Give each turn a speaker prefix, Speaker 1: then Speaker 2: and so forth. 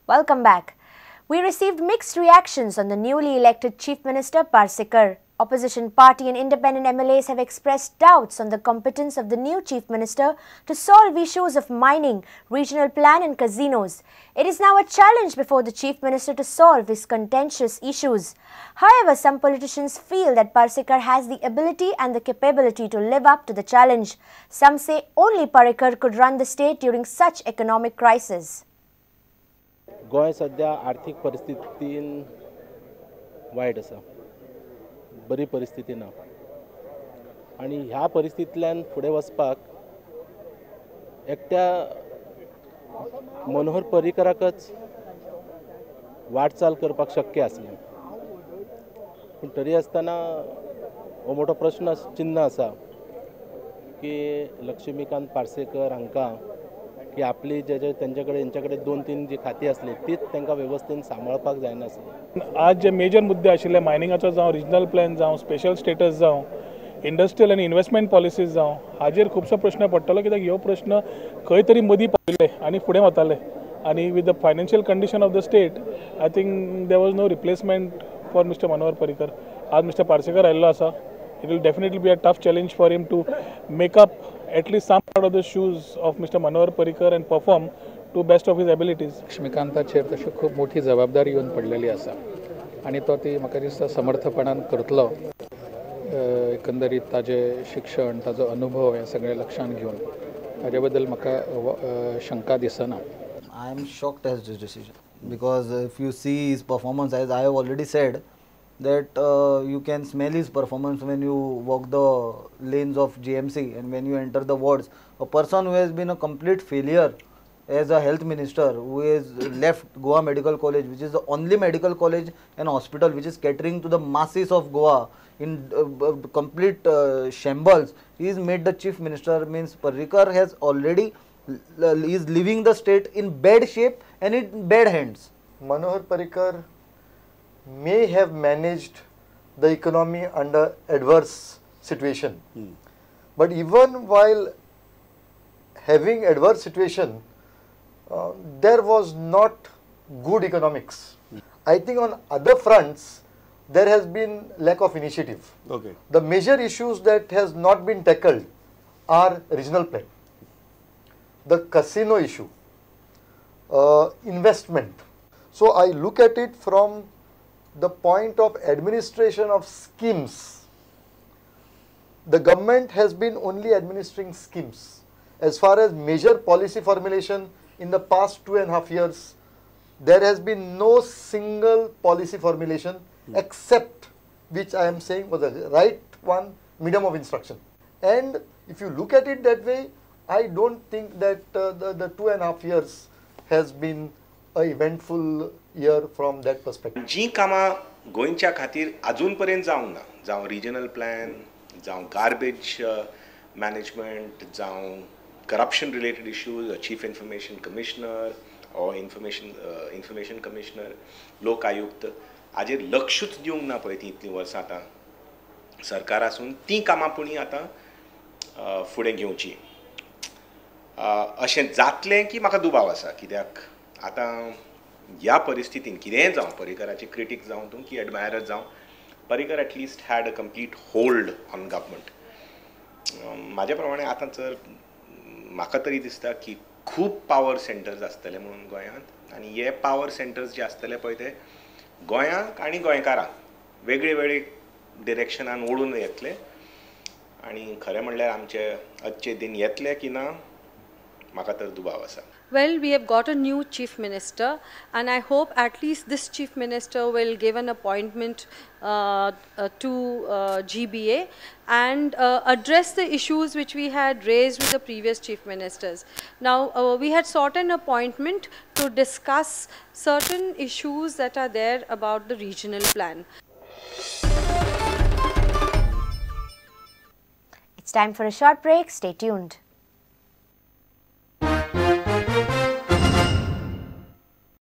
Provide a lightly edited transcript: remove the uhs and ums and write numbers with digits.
Speaker 1: Welcome back. We received mixed reactions on the newly elected Chief Minister Parsekar. Opposition party and independent MLAs have expressed doubts on the competence of the new Chief Minister to solve issues of mining, regional plan and casinos. It is now a challenge before the Chief Minister to solve his contentious issues. However, some politicians feel that Parsekar has the ability and the capability to live up to the challenge. Some say only Parsekar could run the state during such economic crisis.
Speaker 2: गोय सध्या आर्थिक परिस्थितीन वायट आसा, बरी परिस्थिती ना आणि ह्या परिस्थितींतल्यान फुडें वचपाक एकट्या मनोहर पर्रीकराकच वाटचाल करपाक शक्य आसलें. पूण तरी आसतना हो मोठो प्रश्न चिन्ह आसा की लक्ष्मीकांत पार्सेकर हांकां की आपली जे तेंच्याकडे 2-3 जी खाती आसली तीच तांकां वेवस्थेन सांबाळपाक जायनासली.
Speaker 3: आज जे मेजर मुद्दे आशिल्ले मायनिंगाचो जावं रिजनल प्लॅन जावं स्पेशल स्टेटस जावं इंडस्ट्रियल आनी इन्वेस्टमेंट पॉलिसीज जावं हाजेर खुबसो प्रश्न पडटलो, कित्याक ह्यो प्रश्न खंय तरी मदीं पाविल्ले आनी फुडें वताले आनी with the financial condition of the state I think there was no replacement for mister Manohar Parrikar. आज मिस्टर पार्सेकर आयिल्लो आसा. It will definitely be a tough challenge for him to make up at least some part of the shoes of Mr. Manohar Parrikar and perform to best of his abilities.
Speaker 4: लक्ष्मीकांताचेर तशी खूब मोठी जबाबदारी येवन पडलेली आसा आनी तो ती म्हाका दिसता समर्थपणान करतलो. एकंदरीत ताजे शिक्षण ताजो अनुभव हे सगळे लक्षांत घेवन ताजे बद्दल म्हाका शंका दिसना.
Speaker 5: I am shocked at this decision because if you see his performance, as I have already said, that you can smell his performance when you walk the lanes of GMC and when you enter the wards. A person who has been a complete failure as a health minister, who has left Goa Medical College, which is the only medical college and hospital which is catering to the masses of Goa in complete shambles, he is made the chief minister. Means Parrikar has already is leaving the state in bad shape and in bad hands.
Speaker 6: Manohar Parrikar may have managed the economy under adverse situation, but even while having adverse situation, there was not good economics. I think on other fronts there has been lack of initiative.
Speaker 7: Okay.
Speaker 6: The major issues that has not been tackled are regional plan, the casino issue, investment. So I look at it from the point of administration of schemes. The government has been only administering schemes. As far as major policy formulation in the past 2.5 years, there has been no single policy formulation except, which I am saying was the right one, medium of instruction. And if you look at it that way, I don't think that the 2.5 years has been a eventful year from that perspective.
Speaker 7: जी कामां गोंयच्या खातीर अजून पर्यंत जावंक ना, जावं regional plan, जावं garbage management, जावं corruption related issues, chief information commissioner or information commissioner, लोक आयुक्त, हाजेर लक्षूच दिवंक ना पळय ती इतलीं वर्सां आतां सरकार आसून ती कामां पुणी आतां फुडें घेवची. अशें जातलें की म्हाका दुबाव आसा, कित्याक आतां ह्या परिस्थितीन कितेंय जावं, पर्रीकराचे क्रिटीक जावं तूं की एडमायरर जावं, Parrikar at least had a complete hold on government. म्हाज्या प्रमाणे आतां जर म्हाका तरी दिसता की खूब पावर सेंटर्स आसतले म्हणून गोंयांत, आनी हे पावर सेंटर्स जे आसतले पळय ते गोंयांक आनी गोंयकारांक वेगळे वेगळे डिरेक्शनान ओडून येतले. आनी खरें म्हणल्यार आमचे अच्छे दिन येतले की ना म्हाका तर दुबाव आसा.
Speaker 8: Well, we have got a new chief minister and I hope at least this chief minister will give an appointment to GBA and address the issues which we had raised with the previous chief ministers. Now, we had sought an appointment to discuss certain issues that are there about the regional plan.
Speaker 1: It's time for a short break. Stay tuned.